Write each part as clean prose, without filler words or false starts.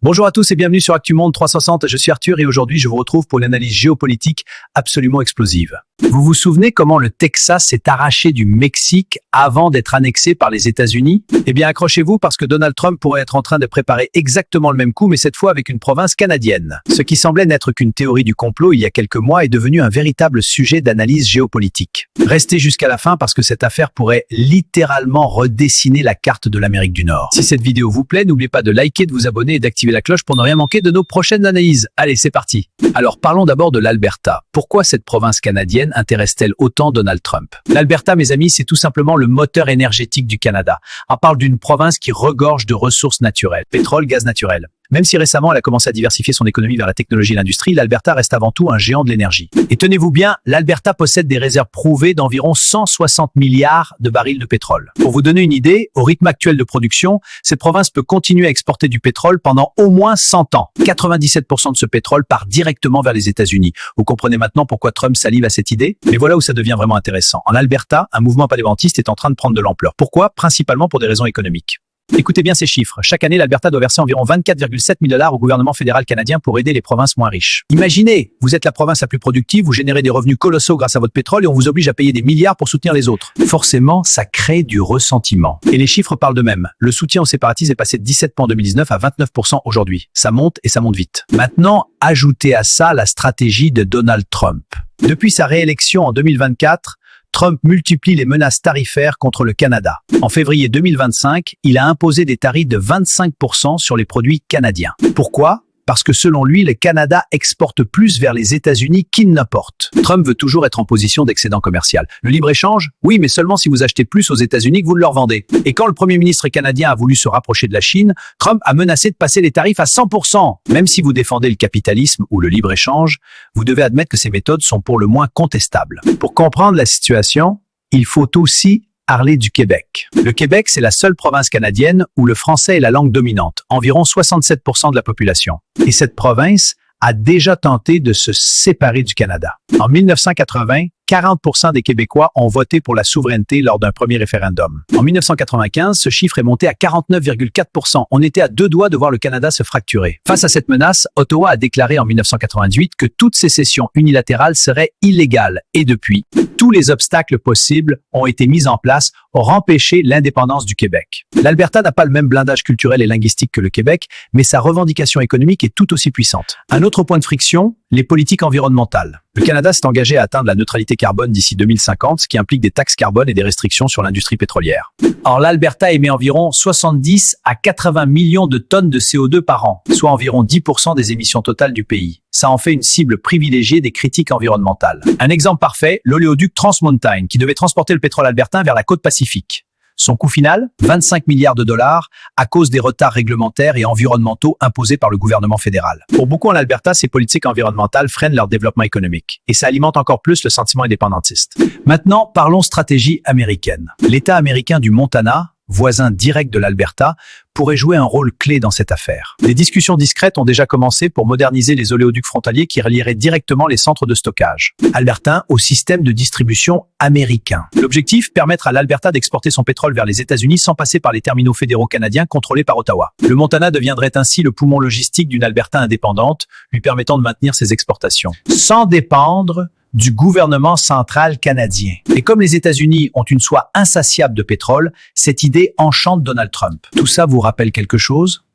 Bonjour à tous et bienvenue sur ActuMonde 360, je suis Arthur et aujourd'hui je vous retrouve pour une analyse géopolitique absolument explosive. Vous vous souvenez comment le Texas s'est arraché du Mexique avant d'être annexé par les États-Unis? Eh bien accrochez-vous parce que Donald Trump pourrait être en train de préparer exactement le même coup mais cette fois avec une province canadienne. Ce qui semblait n'être qu'une théorie du complot il y a quelques mois est devenu un véritable sujet d'analyse géopolitique. Restez jusqu'à la fin parce que cette affaire pourrait littéralement redessiner la carte de l'Amérique du Nord. Si cette vidéo vous plaît, n'oubliez pas de liker, de vous abonner et d'activer la cloche pour ne rien manquer de nos prochaines analyses. Allez, c'est parti. Alors parlons d'abord de l'Alberta. Pourquoi cette province canadienne intéresse-t-elle autant Donald Trump? L'Alberta, mes amis, c'est tout simplement le moteur énergétique du Canada. On parle d'une province qui regorge de ressources naturelles, pétrole, gaz naturel. Même si récemment elle a commencé à diversifier son économie vers la technologie et l'industrie, l'Alberta reste avant tout un géant de l'énergie. Et tenez-vous bien, l'Alberta possède des réserves prouvées d'environ 160 milliards de barils de pétrole. Pour vous donner une idée, au rythme actuel de production, cette province peut continuer à exporter du pétrole pendant au moins 100 ans. 97% de ce pétrole part directement vers les États-Unis. Vous comprenez maintenant pourquoi Trump salive à cette idée? Mais voilà où ça devient vraiment intéressant. En Alberta, un mouvement indépendantiste est en train de prendre de l'ampleur. Pourquoi? Principalement pour des raisons économiques. Écoutez bien ces chiffres. Chaque année, l'Alberta doit verser environ 24,7 000 $ au gouvernement fédéral canadien pour aider les provinces moins riches. Imaginez, vous êtes la province la plus productive, vous générez des revenus colossaux grâce à votre pétrole et on vous oblige à payer des milliards pour soutenir les autres. Forcément, ça crée du ressentiment. Et les chiffres parlent d'eux-mêmes. Le soutien aux séparatistes est passé de 17% en 2019 à 29% aujourd'hui. Ça monte et ça monte vite. Maintenant, ajoutez à ça la stratégie de Donald Trump. Depuis sa réélection en 2024, Trump multiplie les menaces tarifaires contre le Canada. En février 2025, il a imposé des tarifs de 25% sur les produits canadiens. Pourquoi? Parce que selon lui, le Canada exporte plus vers les États-Unis qu'il n'importe. Trump veut toujours être en position d'excédent commercial. Le libre-échange? Oui, mais seulement si vous achetez plus aux États-Unis que vous le leur vendez. Et quand le Premier ministre canadien a voulu se rapprocher de la Chine, Trump a menacé de passer les tarifs à 100%. Même si vous défendez le capitalisme ou le libre-échange, vous devez admettre que ces méthodes sont pour le moins contestables. Pour comprendre la situation, il faut aussi parler du Québec. Le Québec, c'est la seule province canadienne où le français est la langue dominante, environ 67% de la population. Et cette province a déjà tenté de se séparer du Canada. En 1980, 40% des Québécois ont voté pour la souveraineté lors d'un premier référendum. En 1995, ce chiffre est monté à 49,4%. On était à deux doigts de voir le Canada se fracturer. Face à cette menace, Ottawa a déclaré en 1998 que toute sécession unilatérale serait illégale. Et depuis, tous les obstacles possibles ont été mis en place pour empêcher l'indépendance du Québec. L'Alberta n'a pas le même blindage culturel et linguistique que le Québec, mais sa revendication économique est tout aussi puissante. Un autre point de friction, les politiques environnementales. Le Canada s'est engagé à atteindre la neutralité carbone d'ici 2050, ce qui implique des taxes carbone et des restrictions sur l'industrie pétrolière. Or, l'Alberta émet environ 70 à 80 millions de tonnes de CO2 par an, soit environ 10% des émissions totales du pays. Ça en fait une cible privilégiée des critiques environnementales. Un exemple parfait, l'oléoduc Trans Mountain, qui devait transporter le pétrole albertain vers la côte Pacifique. Son coût final, 25 milliards de dollars à cause des retards réglementaires et environnementaux imposés par le gouvernement fédéral. Pour beaucoup en Alberta, ces politiques environnementales freinent leur développement économique et ça alimente encore plus le sentiment indépendantiste. Maintenant, parlons stratégie américaine. L'État américain du Montana, voisin direct de l'Alberta, pourrait jouer un rôle clé dans cette affaire. Des discussions discrètes ont déjà commencé pour moderniser les oléoducs frontaliers qui relieraient directement les centres de stockage albertains au système de distribution américain. L'objectif, permettre à l'Alberta d'exporter son pétrole vers les États-Unis sans passer par les terminaux fédéraux canadiens contrôlés par Ottawa. Le Montana deviendrait ainsi le poumon logistique d'une Alberta indépendante, lui permettant de maintenir ses exportations, sans dépendre du gouvernement central canadien. Et comme les États-Unis ont une soif insatiable de pétrole, cette idée enchante Donald Trump. Tout ça vous rappelle quelque chose?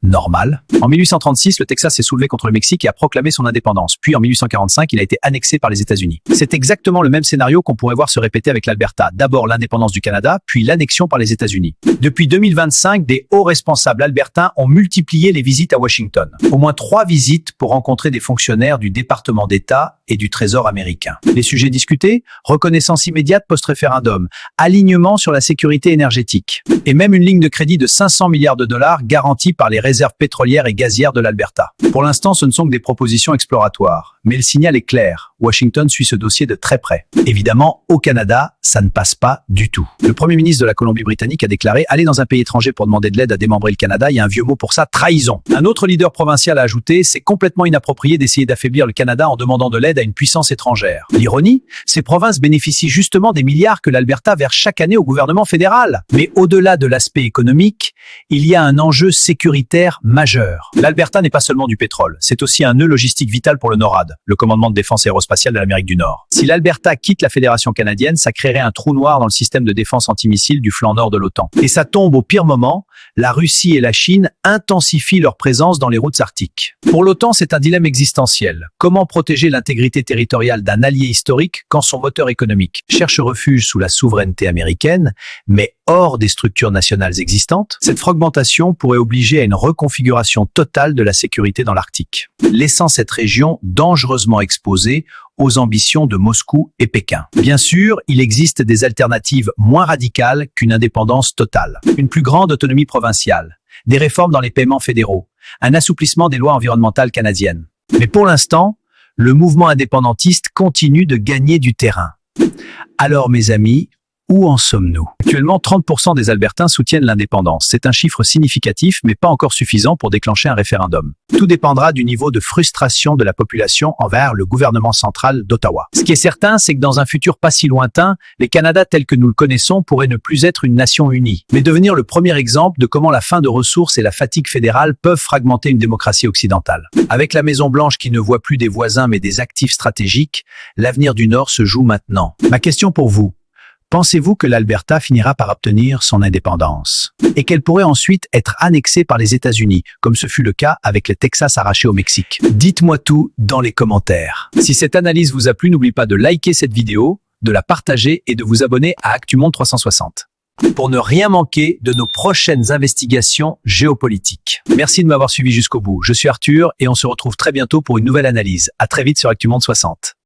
Normal. En 1836, le Texas s'est soulevé contre le Mexique et a proclamé son indépendance. Puis en 1845, il a été annexé par les États-Unis. C'est exactement le même scénario qu'on pourrait voir se répéter avec l'Alberta. D'abord l'indépendance du Canada, puis l'annexion par les États-Unis. Depuis 2025, des hauts responsables albertains ont multiplié les visites à Washington. Au moins 3 visites pour rencontrer des fonctionnaires du département d'État et du Trésor américain. Les sujets discutés, reconnaissance immédiate post-référendum, alignement sur la sécurité énergétique, et même une ligne de crédit de 500 milliards de dollars garantie par les réserves pétrolières et gazières de l'Alberta. Pour l'instant, ce ne sont que des propositions exploratoires, mais le signal est clair. Washington suit ce dossier de très près. Évidemment, au Canada, ça ne passe pas du tout. Le Premier ministre de la Colombie-Britannique a déclaré « Aller dans un pays étranger pour demander de l'aide à démembrer le Canada, il y a un vieux mot pour ça, trahison ». Un autre leader provincial a ajouté « C'est complètement inapproprié d'essayer d'affaiblir le Canada en demandant de l'aide à une puissance étrangère ». L'ironie, ces provinces bénéficient justement des milliards que l'Alberta verse chaque année au gouvernement fédéral. Mais au-delà de l'aspect économique, il y a un enjeu sécuritaire majeur. L'Alberta n'est pas seulement du pétrole, c'est aussi un nœud logistique vital pour le NORAD, le commandement de défense aérospatiale de l'Amérique du Nord. Si l'Alberta quitte la Fédération canadienne, ça créerait un trou noir dans le système de défense antimissile du flanc nord de l'OTAN. Et ça tombe au pire moment, la Russie et la Chine intensifient leur présence dans les routes arctiques. Pour l'OTAN, c'est un dilemme existentiel. Comment protéger l'intégrité territoriale d'un allié historique quand son moteur économique cherche refuge sous la souveraineté américaine, mais hors des structures nationales existantes? Cette fragmentation pourrait obliger à une reconfiguration totale de la sécurité dans l'Arctique, laissant cette région dangereusement exposée aux ambitions de Moscou et Pékin. Bien sûr, il existe des alternatives moins radicales qu'une indépendance totale. Une plus grande autonomie provinciale, des réformes dans les paiements fédéraux, un assouplissement des lois environnementales canadiennes. Mais pour l'instant, le mouvement indépendantiste continue de gagner du terrain. Alors mes amis, où en sommes-nous? Actuellement, 30% des Albertains soutiennent l'indépendance. C'est un chiffre significatif, mais pas encore suffisant pour déclencher un référendum. Tout dépendra du niveau de frustration de la population envers le gouvernement central d'Ottawa. Ce qui est certain, c'est que dans un futur pas si lointain, les Canada tels que nous le connaissons pourraient ne plus être une nation unie, mais devenir le premier exemple de comment la fin de ressources et la fatigue fédérale peuvent fragmenter une démocratie occidentale. Avec la Maison-Blanche qui ne voit plus des voisins mais des actifs stratégiques, l'avenir du Nord se joue maintenant. Ma question pour vous: pensez-vous que l'Alberta finira par obtenir son indépendance et qu'elle pourrait ensuite être annexée par les États-Unis, comme ce fut le cas avec le Texas arraché au Mexique? Dites-moi tout dans les commentaires. Si cette analyse vous a plu, n'oubliez pas de liker cette vidéo, de la partager et de vous abonner à ActuMonde 360 pour ne rien manquer de nos prochaines investigations géopolitiques. Merci de m'avoir suivi jusqu'au bout. Je suis Arthur et on se retrouve très bientôt pour une nouvelle analyse. À très vite sur ActuMonde 60.